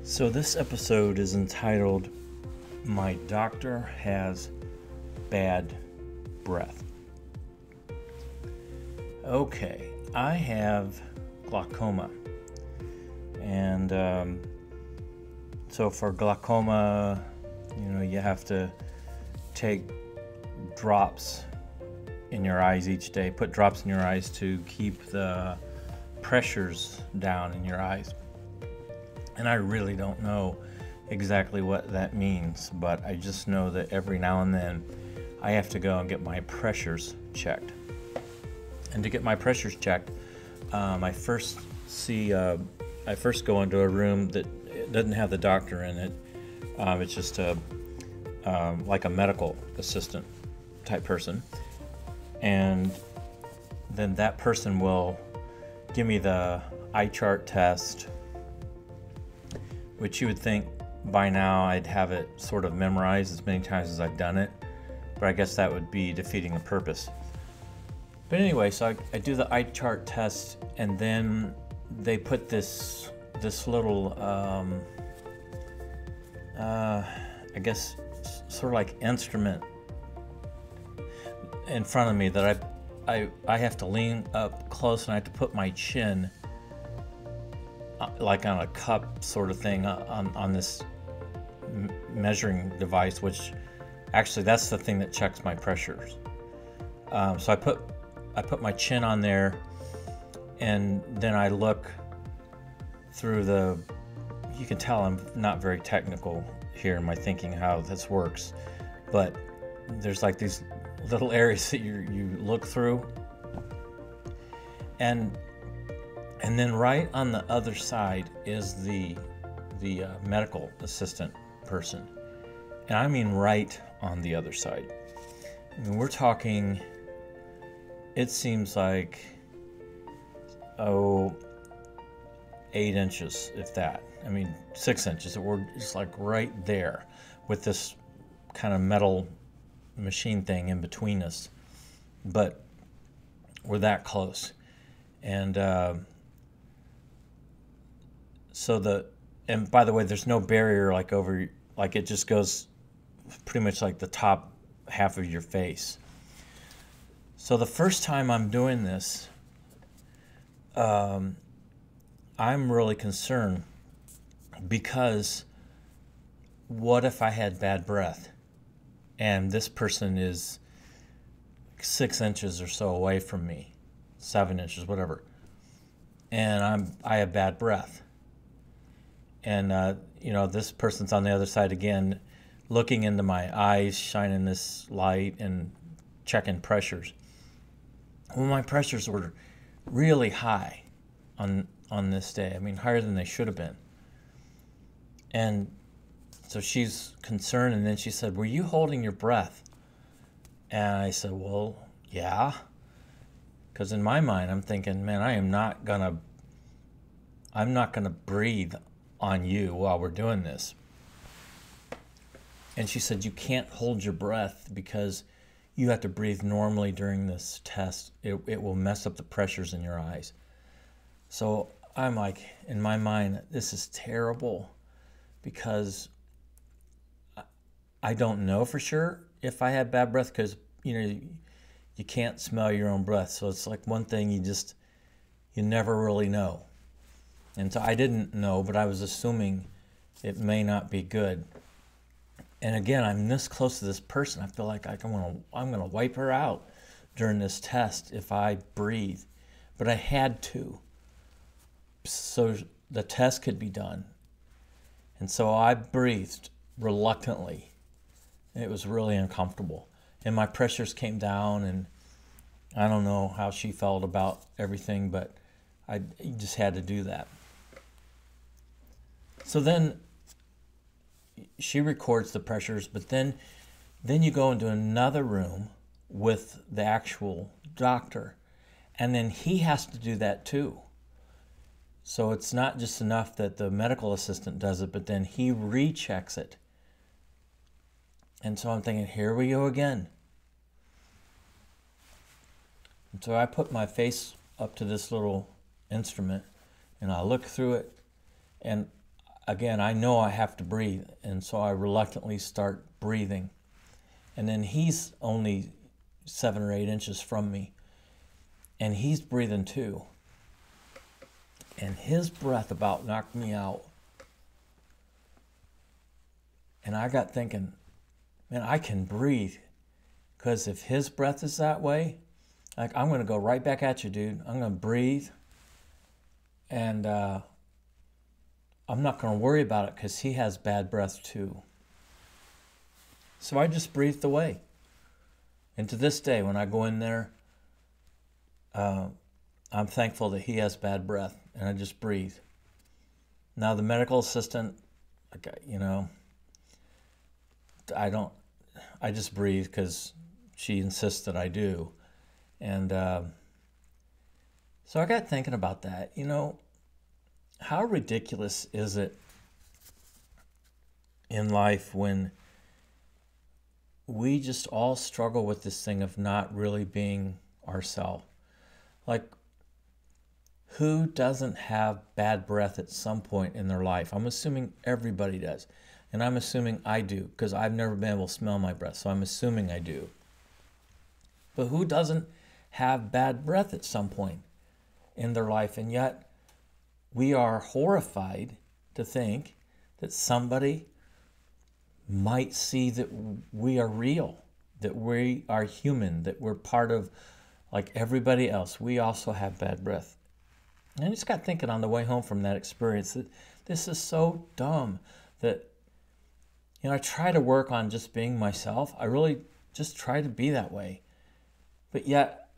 So this episode is entitled, My Doctor Has Bad Breath. Okay, I have glaucoma. And so for glaucoma, you have to take drops in your eyes each day, put drops in your eyes to keep the pressures down in your eyes. And I really don't know exactly what that means, but I just know that every now and then I have to go and get my pressures checked. And to get my pressures checked, I first go into a room that doesn't have the doctor in it. It's just like a medical assistant type person. And then that person will give me the eye chart test, which you would think by now I'd have it sort of memorized as many times as I've done it, but I guess that would be defeating the purpose. But anyway, so I do the eye chart test, and then they put this little, I guess, sort of like instrument in front of me that I have to lean up close, and I have to put my chin like on a cup sort of thing on this measuring device, which actually that's the thing that checks my pressures. So I put my chin on there, and then I look through you can tell I'm not very technical here in my thinking how this works, but there's like these little areas that you look through, and then right on the other side is the medical assistant person. And I mean right on the other side. I mean, we're talking, it seems like, 8 inches, if that. I mean, 6 inches. We're just like right there with this kind of metal machine thing in between us. But we're that close. And and by the way, there's no barrier like it just goes pretty much like the top half of your face. So the first time I'm doing this, I'm really concerned, because what if I had bad breath and this person is 6 inches or so away from me, 7 inches, whatever, and I have bad breath. And, this person's on the other side again, looking into my eyes, shining this light and checking pressures. Well, my pressures were really high on this day. I mean, higher than they should have been. And so she's concerned, and then she said, "Were you holding your breath?" And I said, "Well, yeah." Because in my mind, I'm thinking, man, I'm not gonna breathe on you while we're doing this. And she said, "You can't hold your breath because you have to breathe normally during this test. It will mess up the pressures in your eyes." So I'm like, in my mind, this is terrible, because I don't know for sure if I had bad breath, because you can't smell your own breath. So it's like one thing you never really know. And so I didn't know, but I was assuming it may not be good. And again, I'm this close to this person. I feel like I'm gonna wipe her out during this test if I breathe. But I had to, so the test could be done. And so I breathed reluctantly. It was really uncomfortable. And my pressures came down, and I don't know how she felt about everything, but I just had to do that. So then she records the pressures, but then you go into another room with the actual doctor, and then he has to do that too. So it's not just enough that the medical assistant does it, but then he rechecks it. And so I'm thinking, here we go again. And so I put my face up to this little instrument, and I look through it, and again, I know I have to breathe, and so I reluctantly start breathing. And then he's only 7 or 8 inches from me, and he's breathing too. And his breath about knocked me out. And I got thinking, man, I can breathe. Because if his breath is that way, like, I'm going to go right back at you, dude. I'm going to breathe. And I'm not going to worry about it because he has bad breath too. So I just breathed away. And to this day, when I go in there, I'm thankful that he has bad breath, and I just breathe. Now the medical assistant, I just breathe because she insists that I do. And so I got thinking about that. How ridiculous is it in life when we just all struggle with this thing of not really being ourselves? Like, who doesn't have bad breath at some point in their life? I'm assuming everybody does. And I'm assuming I do, because I've never been able to smell my breath, so I'm assuming I do. But who doesn't have bad breath at some point in their life? And yet, we are horrified to think that somebody might see that we are real, that we are human, that we're part of, like everybody else. We also have bad breath. And I just got thinking on the way home from that experience that this is so dumb that, I try to work on just being myself. I really just try to be that way. But yet,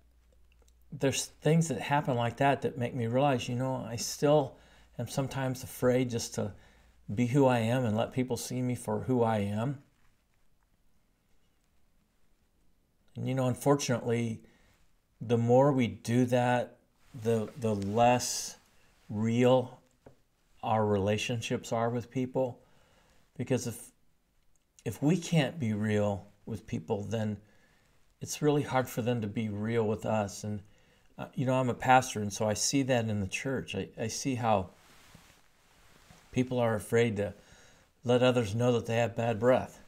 there's things that happen like that make me realize, I still am sometimes afraid just to be who I am and let people see me for who I am. And, unfortunately, the more we do that, the less real our relationships are with people. Because if we can't be real with people, then it's really hard for them to be real with us. And, I'm a pastor, and so I see that in the church. I see how people are afraid to let others know that they have bad breath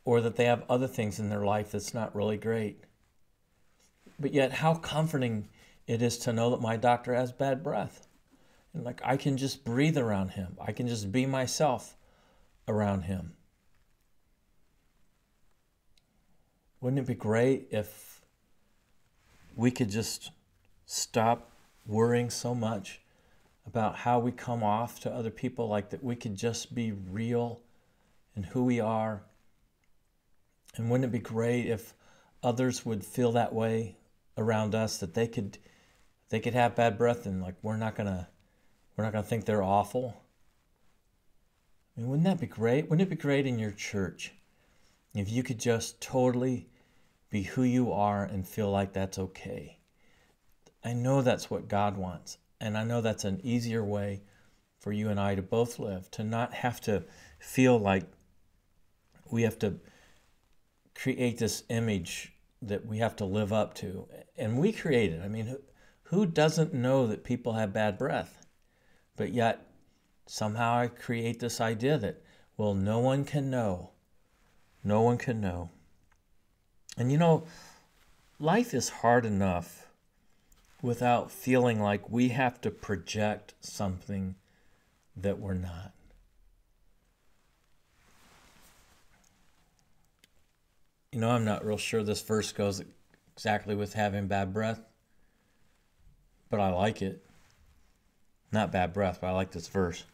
or that they have other things in their life that's not really great. But yet, how comforting it is to know that my doctor has bad breath. And I can just breathe around him. I can just be myself around him. Wouldn't it be great if we could just stop worrying so much about how we come off to other people, like that we could just be real in who we are? And wouldn't it be great if others would feel that way around us, that they could have bad breath and we're not gonna think they're awful? I mean, wouldn't that be great? Wouldn't it be great in your church if you could just totally be who you are and feel like that's okay? I know that's what God wants, and I know that's an easier way for you and I to both live, to not have to feel like we have to create this image that we have to live up to. And we create it. I mean, who doesn't know that people have bad breath? But yet, somehow I create this idea that, well, no one can know. No one can know. And life is hard enough without feeling like we have to project something that we're not. I'm not real sure this verse goes exactly with having bad breath, but I like it. Not bad breath, but I like this verse.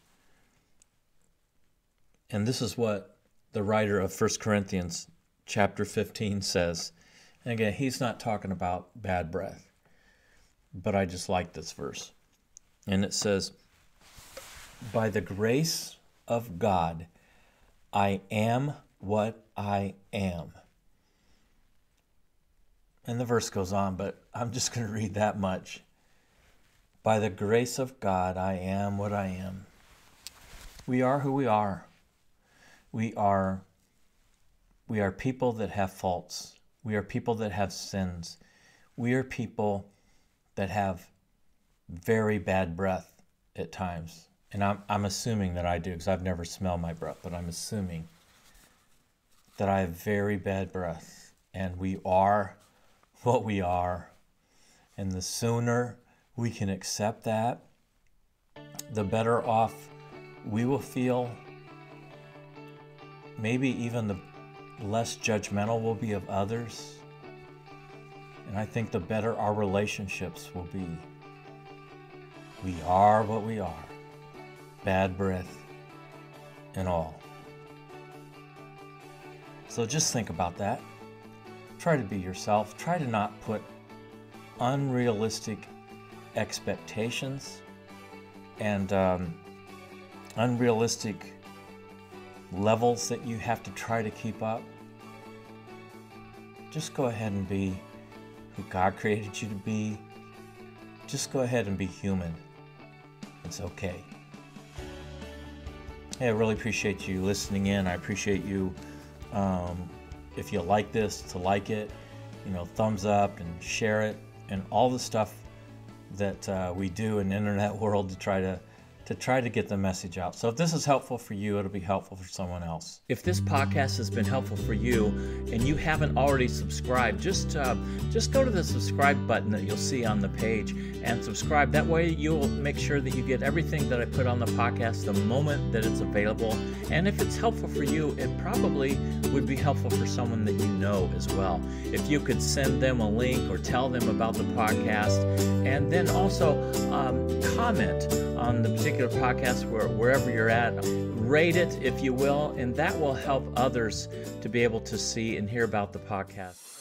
And this is what the writer of 1 Corinthians chapter 15 says. And again, he's not talking about bad breath, but I just like this verse. And it says, "By the grace of God, I am what I am." And the verse goes on, but I'm just going to read that much. By the grace of God, I am what I am. We are who we are. We are people that have faults. We are people that have sins. We are people that have very bad breath at times. and I'm assuming that I do because I've never smelled my breath, but I'm assuming that I have very bad breath, and we are what we are. And the sooner we can accept that, the better off we will feel. Maybe even the less judgmental we'll be of others. And I think the better our relationships will be. We are what we are, bad breath and all. So just think about that. Try to be yourself. Try to not put unrealistic expectations and unrealistic levels that you have to try to keep up. Just go ahead and be who God created you to be. Just go ahead and be human. It's okay. Hey, I really appreciate you listening in. I appreciate you, if you like this, to like it, thumbs up and share it, and all the stuff that we do in the internet world to try to get the message out. So if this is helpful for you, it'll be helpful for someone else. If this podcast has been helpful for you and you haven't already subscribed, just go to the subscribe button that you'll see on the page and subscribe. That way you'll make sure that you get everything that I put on the podcast the moment that it's available. And if it's helpful for you, it probably would be helpful for someone that you know as well. If you could send them a link or tell them about the podcast, and then also comment on the particular podcast wherever you're at. Rate it, if you will, and that will help others to be able to see and hear about the podcast.